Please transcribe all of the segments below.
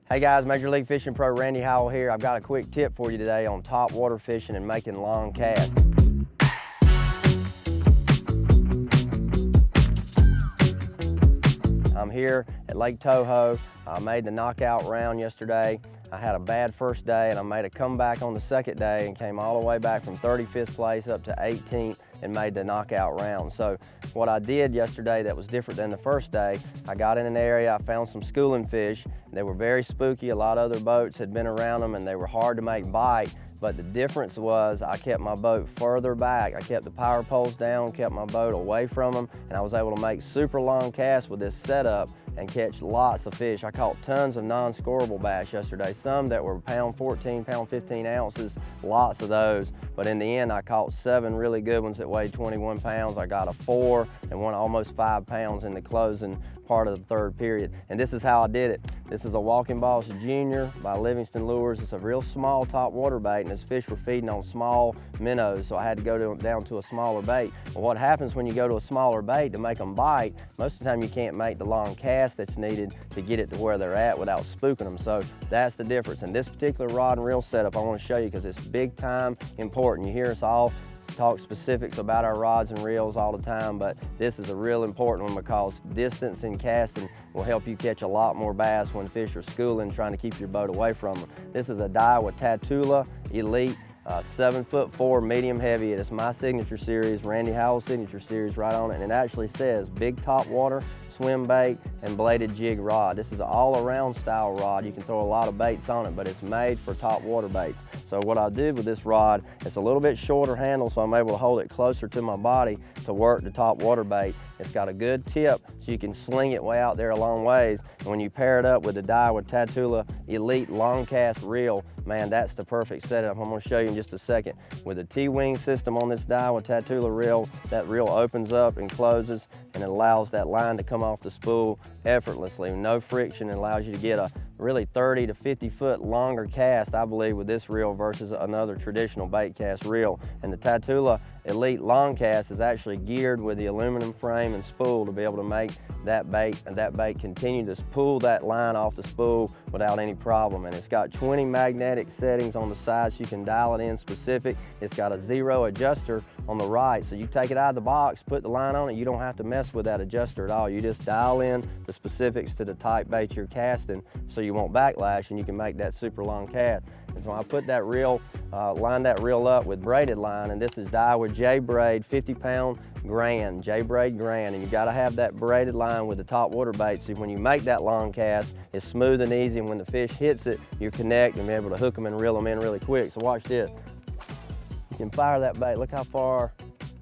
Hey guys, Major League Fishing Pro Randy Howell here. I've got a quick tip for you today on top water fishing and making long casts. I'm here at Lake Toho. I made the knockout round yesterday. I had a bad first day and I made a comeback on the second day and came all the way back from 35th place up to 18th and made the knockout round. So what I did yesterday that was different than the first day, I got in an area, I found some schooling fish. They were very spooky. A lot of other boats had been around them and they were hard to make bite. But the difference was I kept my boat further back. I kept the power poles down, kept my boat away from them, and I was able to make super long casts with this setup and catch lots of fish. I caught tons of non-scoreable bass yesterday, some that were pound 14, pound 15 ounces, lots of those. But in the end, I caught 7 really good ones that weighed 21 pounds. I got a 4 and one almost 5 pounds in the closing part of the third period. And this is how I did it. This is a Walking Boss Junior by Livingston Lures. It's a real small top water bait, and his fish were feeding on small minnows, so I had to go down to a smaller bait. Well, what happens when you go to a smaller bait to make them bite, most of the time you can't make the long cast that's needed to get it to where they're at without spooking them. So that's the difference. And this particular rod and reel setup I want to show you because it's big time important. You hear us all talk specifics about our rods and reels all the time, but this is a real important one because distance in casting will help you catch a lot more bass when fish are schooling, trying to keep your boat away from them. This is a Daiwa Tatula Elite 7'4" medium heavy. It is my signature series, Randy Howell signature series right on it, and it actually says big top water, swim bait, and bladed jig rod. This is an all-around style rod. You can throw a lot of baits on it, but it's made for top water baits. So what I did with this rod, it's a little bit shorter handle, so I'm able to hold it closer to my body to work the top water bait. It's got a good tip, so you can sling it way out there a long ways. And when you pair it up with the Daiwa Tatula Elite long cast reel, man, that's the perfect setup. I'm gonna show you in just a second. With the T-wing system on this Daiwa Tatula reel, that reel opens up and closes, and it allows that line to come off the spool effortlessly, no friction, and allows you to get a really 30 to 50 foot longer cast, I believe, with this reel versus another traditional bait cast reel. And the Tatula Elite long cast is actually geared with the aluminum frame and spool to be able to make that bait continue to pull that line off the spool without any problem. And it's got 20 magnetic settings on the side so you can dial it in specific. It's got a 0 adjuster on the right, so you take it out of the box, put the line on it, you don't have to mess with that adjuster at all. You just dial in the specifics to the type bait you're casting so you won't backlash and you can make that super long cast. And so I put that reel, line that reel up with braided line, and this is Daiwa J-Braid 50-pound Grand, J-Braid Grand, and you gotta have that braided line with the top water bait so when you make that long cast, it's smooth and easy, and when the fish hits it, you connect and be able to hook them and reel them in really quick. So watch this. You can fire that bait, look how far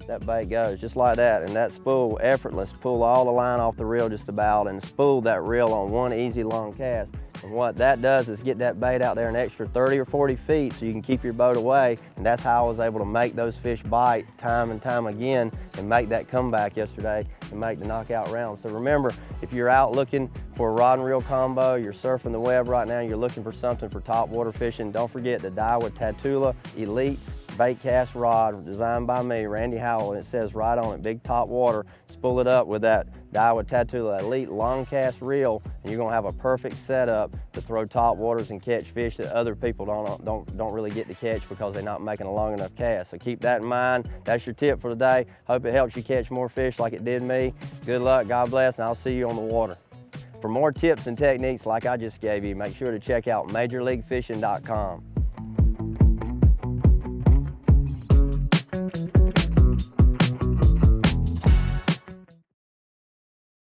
that bait goes, just like that, and that spool effortless, pull all the line off the reel just about and spool that reel on one easy long cast. And what that does is get that bait out there an extra 30 or 40 feet so you can keep your boat away, and that's how I was able to make those fish bite time and time again and make that comeback yesterday and make the knockout round. So remember, if you're out looking for a rod and reel combo, you're surfing the web right now, you're looking for something for top water fishing, don't forget the Daiwa Tatula Elite bait cast rod designed by me, Randy Howell, and it says right on it, big top water. Spool it up with that Daiwa Tatula Elite long cast reel, and you're gonna have a perfect setup to throw top waters and catch fish that other people don't really get to catch because they're not making a long enough cast. So keep that in mind. That's your tip for today. Hope it helps you catch more fish like it did me. Good luck, God bless, and I'll see you on the water. For more tips and techniques like I just gave you, make sure to check out MajorLeagueFishing.com.